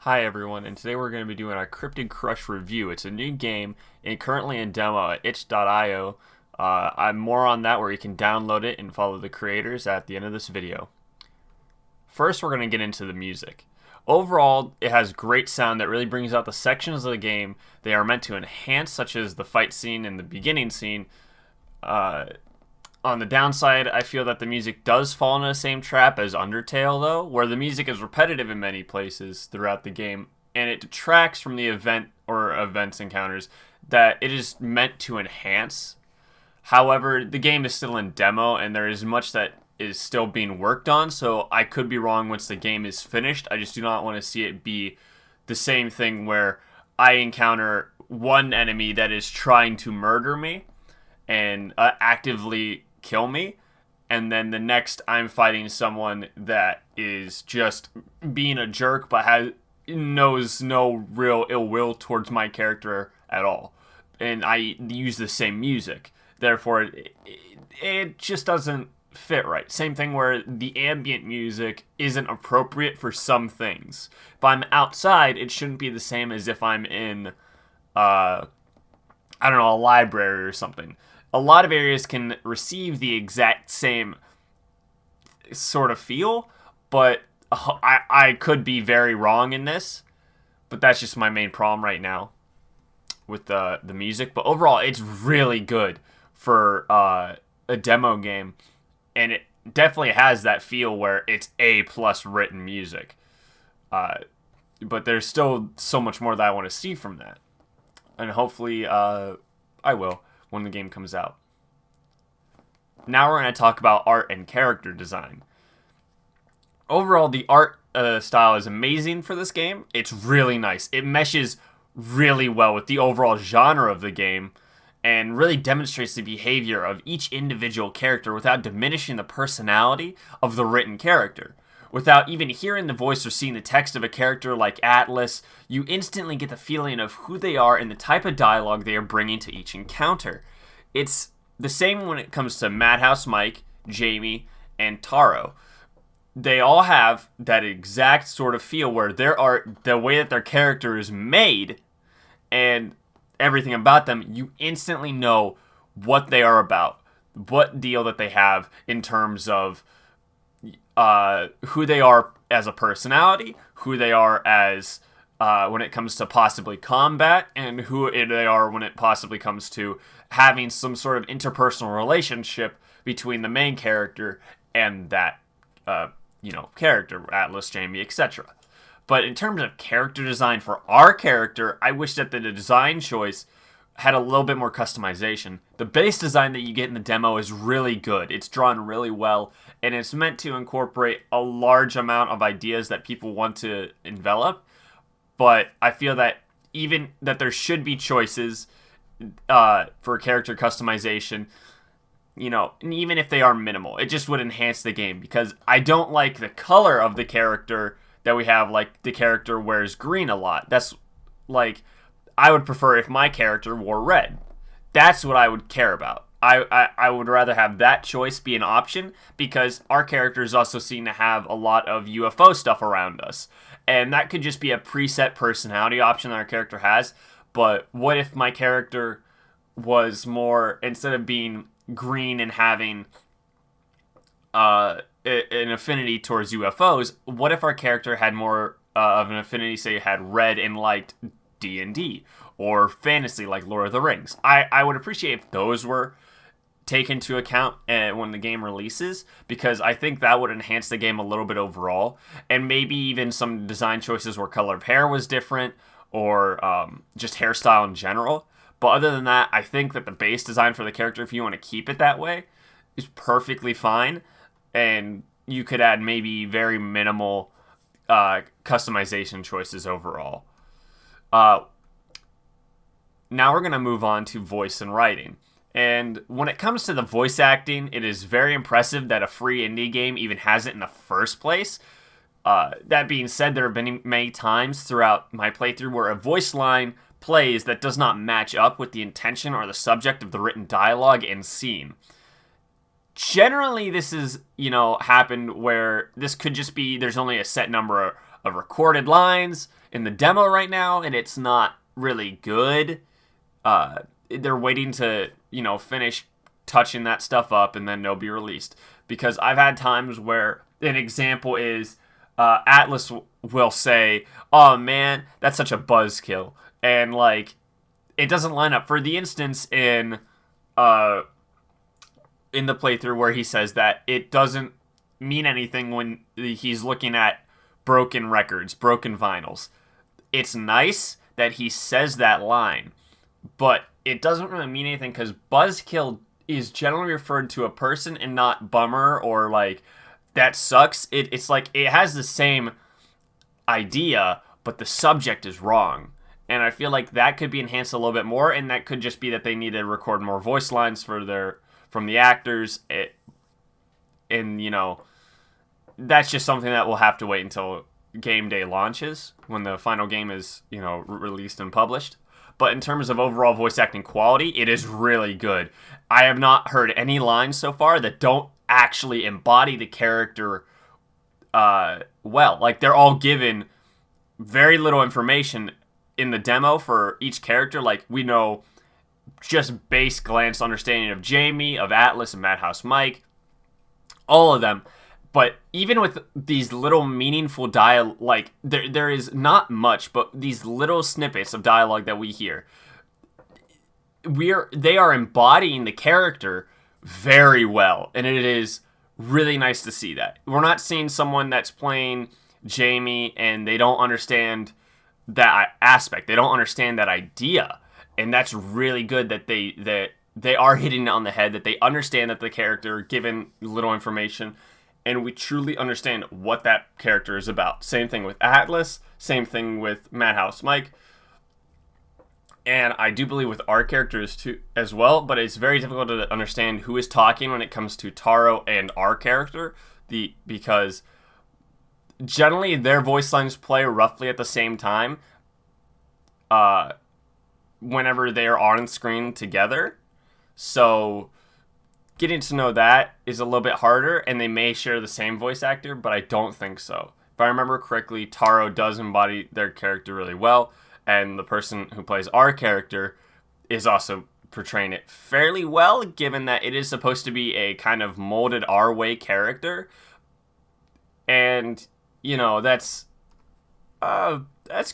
Hi everyone, and today we're going to be doing our Cryptid Crush review. It's a new game and currently in demo at itch.io. I'm more on that where you can download it and follow the creators at the end of this video. First, we're going to get into the music. Overall, it has great sound that really brings out the sections of the game they are meant to enhance, such as the fight scene and the beginning scene. On the downside, I feel that the music does fall into the same trap as Undertale, though, where the music is repetitive in many places throughout the game, and it detracts from the events encounters that it is meant to enhance. However, the game is still in demo, and there is much that is still being worked on, so I could be wrong once the game is finished. I just do not want to see it be the same thing where I encounter one enemy that is trying to murder me and actively kill me, and then the next I'm fighting someone that is just being a jerk but knows no real ill will towards my character at all, and I use the same music. Therefore, it just doesn't fit right. Same thing where the ambient music isn't appropriate for some things. If I'm outside, it shouldn't be the same as if I'm in I don't know, a library or something. A lot of areas can receive the exact same sort of feel, but I could be very wrong in this, but that's just my main problem right now with the music. But overall, it's really good for a demo game, and it definitely has that feel where it's A+ written music. But there's still so much more that I want to see from that, and hopefully I will when the game comes out. Now we're going to talk about art and character design. Overall, the art style is amazing for this game. It's really nice. It meshes really well with the overall genre of the game and really demonstrates the behavior of each individual character without diminishing the personality of the written character. Without even hearing the voice or seeing the text of a character like Atlas, you instantly get the feeling of who they are and the type of dialogue they are bringing to each encounter. It's the same when it comes to Madhouse Mike, Jamie, and Taro. They all have that exact sort of feel where the way that their character is made and everything about them, you instantly know what they are about, what deal that they have in terms of who they are as a personality, who they are as when it comes to possibly combat, and who they are when it possibly comes to having some sort of interpersonal relationship between the main character and that character, Atlas, Jamie, etc. But in terms of character design for our character, I wish that the design choice had a little bit more customization. The base design that you get in the demo is really good. It's drawn really well, and it's meant to incorporate a large amount of ideas that people want to envelop. But I feel that even that there should be choices for character customization, and even if they are minimal, it just would enhance the game, because I don't like the color of the character that we have. Like, the character wears green a lot. That's like, I would prefer if my character wore red. That's what I would care about. I would rather have that choice be an option, because our characters also seem to have a lot of UFO stuff around us. And that could just be a preset personality option that our character has. But what if my character was more, instead of being green and having an affinity towards UFOs, what if our character had more of an affinity, say, had red and liked D&D or fantasy like Lord of the Rings? I would appreciate if those were taken into account when the game releases, because I think that would enhance the game a little bit overall, and maybe even some design choices where color of hair was different, or just hairstyle in general. But other than that, I think that the base design for the character, if you want to keep it that way, is perfectly fine, and you could add maybe very minimal customization choices overall. Now we're going to move on to voice and writing. And when it comes to the voice acting, it is very impressive that a free indie game even has it in the first place. That being said, there have been many times throughout my playthrough where a voice line plays that does not match up with the intention or the subject of the written dialogue and scene. Generally, this is, happened where this could just be there's only a set number of recorded lines in the demo right now, and it's not really good. They're waiting to, finish touching that stuff up, and then they'll be released. Because I've had times where an example is Atlas will say, "Oh man, that's such a buzzkill," and like it doesn't line up. For the instance in the playthrough where he says that it doesn't mean anything when he's looking at broken records, broken vinyls. It's nice that he says that line, but it doesn't really mean anything because buzzkill is generally referred to a person and not bummer or like that sucks. It's like it has the same idea, but the subject is wrong. And I feel like that could be enhanced a little bit more, and that could just be that they need to record more voice lines from the actors. That's just something that we'll have to wait until game day launches when the final game is, released and published. But in terms of overall voice acting quality, it is really good. I have not heard any lines so far that don't actually embody the character well. Like, they're all given very little information in the demo for each character. Like, we know just base glance understanding of Jamie, of Atlas, and Madhouse Mike. All of them. But even with these little meaningful dialogue, like, there is not much, but these little snippets of dialogue that we hear, they are embodying the character very well, and it is really nice to see that. We're not seeing someone that's playing Jamie and they don't understand that aspect. They don't understand that idea, and that's really good that they are hitting it on the head, that they understand that the character, given little information, and we truly understand what that character is about. Same thing with Atlas. Same thing with Madhouse Mike. And I do believe with our characters too as well, but it's very difficult to understand who is talking when it comes to Taro and our character, because generally their voice lines play roughly at the same time whenever they are on screen together. So getting to know that is a little bit harder, and they may share the same voice actor, but I don't think so. If I remember correctly, Taro does embody their character really well, and the person who plays our character is also portraying it fairly well, given that it is supposed to be a kind of molded our way character. And, that's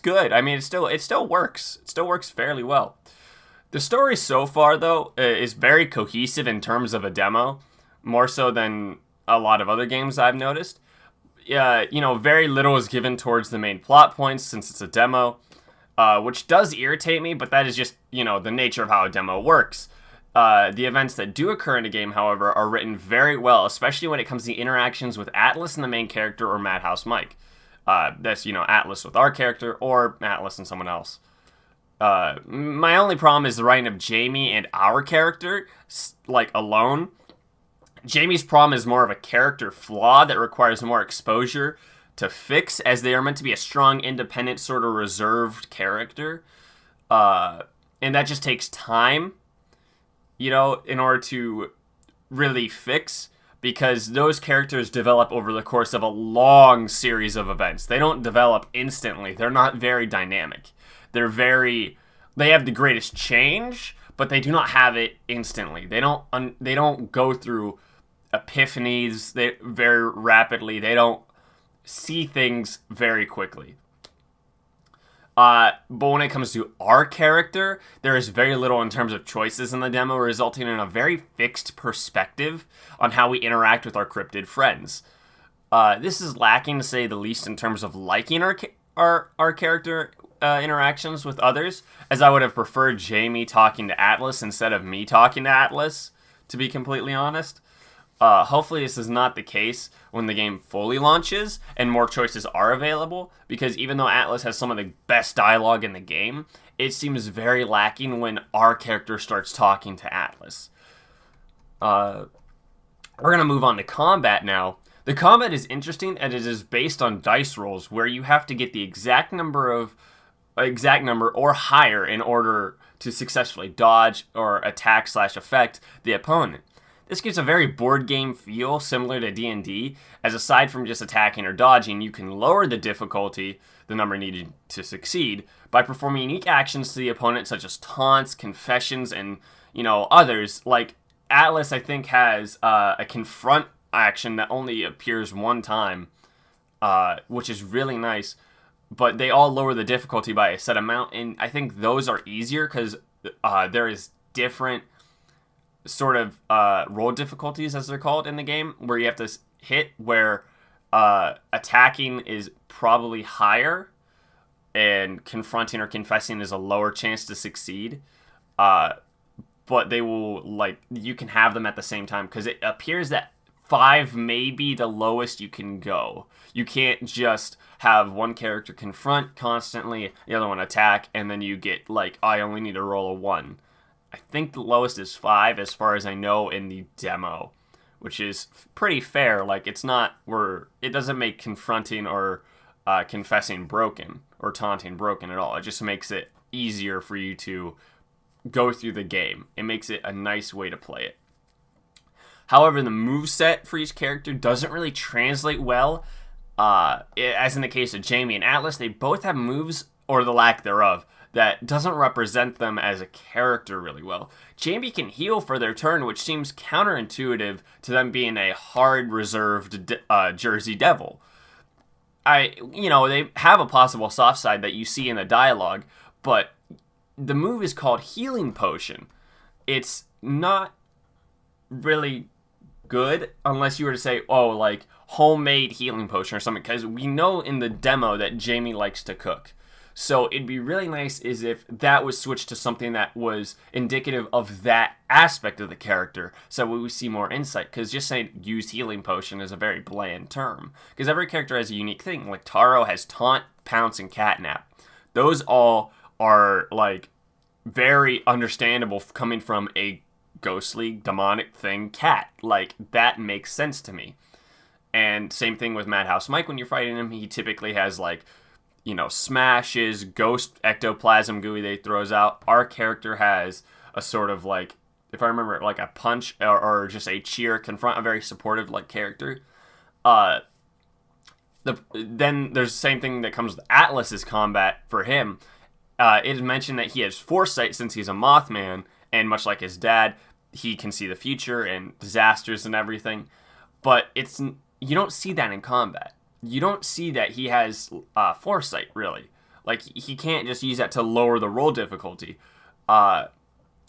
good. I mean, it still works. It still works fairly well. The story so far, though, is very cohesive in terms of a demo, more so than a lot of other games I've noticed. Very little is given towards the main plot points since it's a demo, which does irritate me, but that is just, the nature of how a demo works. The events that do occur in a game, however, are written very well, especially when it comes to the interactions with Atlas and the main character or Madhouse Mike. That's, Atlas with our character or Atlas and someone else. My only problem is the writing of Jamie and our character, alone. Jamie's problem is more of a character flaw that requires more exposure to fix, as they are meant to be a strong, independent, sort of reserved character. And that just takes time, in order to really fix, because those characters develop over the course of a long series of events. They don't develop instantly. They're not very dynamic. They have the greatest change, but they do not have it instantly. They don't go through epiphanies very rapidly. They don't see things very quickly. But when it comes to our character, there is very little in terms of choices in the demo, resulting in a very fixed perspective on how we interact with our cryptid friends. This is lacking, to say the least, in terms of liking our character interactions with others, as I would have preferred Jamie talking to Atlas instead of me talking to Atlas, to be completely honest. Hopefully this is not the case when the game fully launches and more choices are available, because even though Atlas has some of the best dialogue in the game, it seems very lacking when our character starts talking to Atlas. We're going to move on to combat now. The combat is interesting, and it is based on dice rolls, where you have to get the exact number or higher in order to successfully dodge or attack/affect the opponent. This gives a very board game feel similar to D&D, as aside from just attacking or dodging, you can lower the difficulty, the number needed to succeed, by performing unique actions to the opponent such as taunts, confessions, and, others. Like, Atlas, I think, has a confront action that only appears one time, which is really nice, but they all lower the difficulty by a set amount, and I think those are easier because there is different sort of roll difficulties, as they're called in the game, where you have to hit where attacking is probably higher and confronting or confessing is a lower chance to succeed. But they will, you can have them at the same time, because it appears that 5 may be the lowest you can go. You can't just have one character confront constantly, the other one attack, and then you get, I only need to roll a 1. I think the lowest is 5, as far as I know, in the demo, which is pretty fair. It doesn't make confronting or confessing broken, or taunting broken at all. It just makes it easier for you to go through the game. It makes it a nice way to play it. However, the moveset for each character doesn't really translate well. As in the case of Jamie and Atlas, they both have moves, or the lack thereof, that doesn't represent them as a character really well. Jamie can heal for their turn, which seems counterintuitive to them being a hard, reserved Jersey Devil. They have a possible soft side that you see in the dialogue, but the move is called Healing Potion. It's not really good unless you were to say, homemade healing potion or something, because we know in the demo that Jamie likes to cook. So it'd be really nice is if that was switched to something that was indicative of that aspect of the character, so we would see more insight, because just saying use healing potion is a very bland term, because every character has a unique thing. Like Taro has taunt, pounce, and catnap. Those all are very understandable coming from a ghostly demonic thing cat. That makes sense to me. And same thing with Madhouse Mike. When you're fighting him, he typically has smashes, ghost ectoplasm gooey that he throws out. Our character has a sort of if I remember, a punch or just a cheer, confront, a very supportive character. Then there's the same thing that comes with Atlas's combat for him. It is mentioned that he has foresight since he's a Mothman, and much like his dad, he can see the future and disasters and everything. But you don't see that in combat. You don't see that he has foresight, really. He can't just use that to lower the roll difficulty. And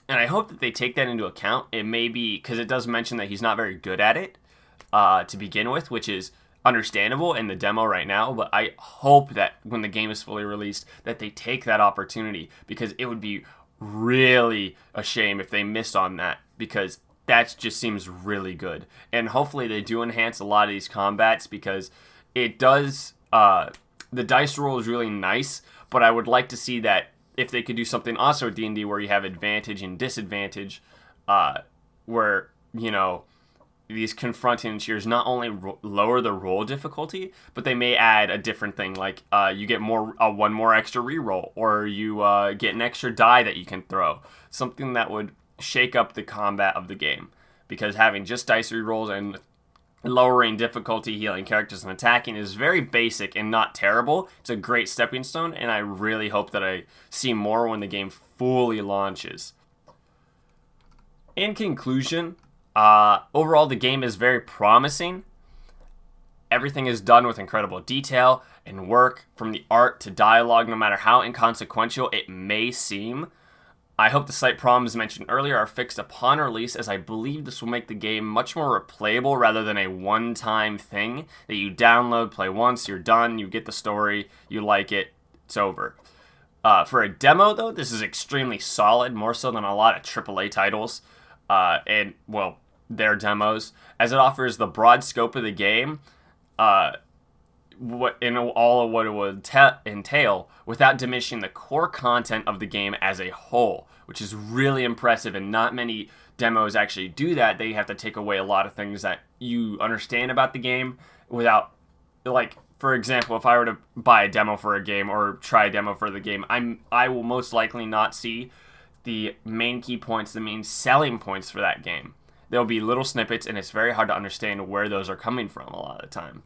I hope that they take that into account. It may be, because it does mention that he's not very good at it to begin with, which is understandable in the demo right now, but I hope that when the game is fully released that they take that opportunity, because it would be really a shame if they missed on that, because that just seems really good. And hopefully they do enhance a lot of these combats, because it does, the dice roll is really nice, but I would like to see that if they could do something also at D&D where you have advantage and disadvantage, where, these confronting and cheers not only lower the roll difficulty, but they may add a different thing, you get one more extra reroll, or you get an extra die that you can throw. Something that would shake up the combat of the game, because having just dice rerolls and lowering difficulty, healing characters, and attacking is very basic and not terrible. It's a great stepping stone, and I really hope that I see more when the game fully launches. In conclusion, overall, the game is very promising. Everything is done with incredible detail and work, from the art to dialogue, no matter how inconsequential it may seem. I hope the slight problems mentioned earlier are fixed upon release, as I believe this will make the game much more replayable rather than a one-time thing that you download, play once, you're done, you get the story, you like it, it's over. For a demo, though, this is extremely solid, more so than a lot of AAA titles, and their demos, as it offers the broad scope of the game, all of what it would entail, without diminishing the core content of the game as a whole, which is really impressive, and not many demos actually do that. They have to take away a lot of things that you understand about the game without, for example, if I were to buy a demo for a game or try a demo for the game, I will most likely not see the main key points, the main selling points for that game. there'll be little snippets, and it's very hard to understand where those are coming from a lot of the time.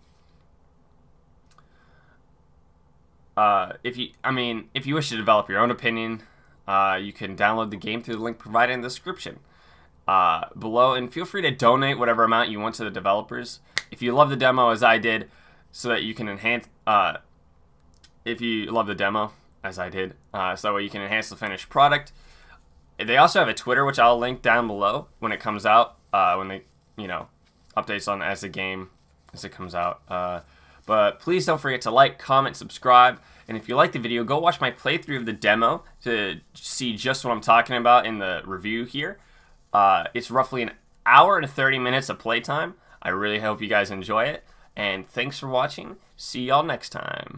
If you wish to develop your own opinion, you can download the game through the link provided in the description below, and feel free to donate whatever amount you want to the developers. If you love the demo as I did, so that you can enhance, if you love the demo as I did, so that way you can enhance the finished product. They also have a Twitter, which I'll link down below when it comes out, when they, updates on as it comes out. But please don't forget to like, comment, subscribe, and if you like the video, go watch my playthrough of the demo to see just what I'm talking about in the review here. It's roughly an hour and 30 minutes of playtime. I really hope you guys enjoy it, and thanks for watching. See y'all next time.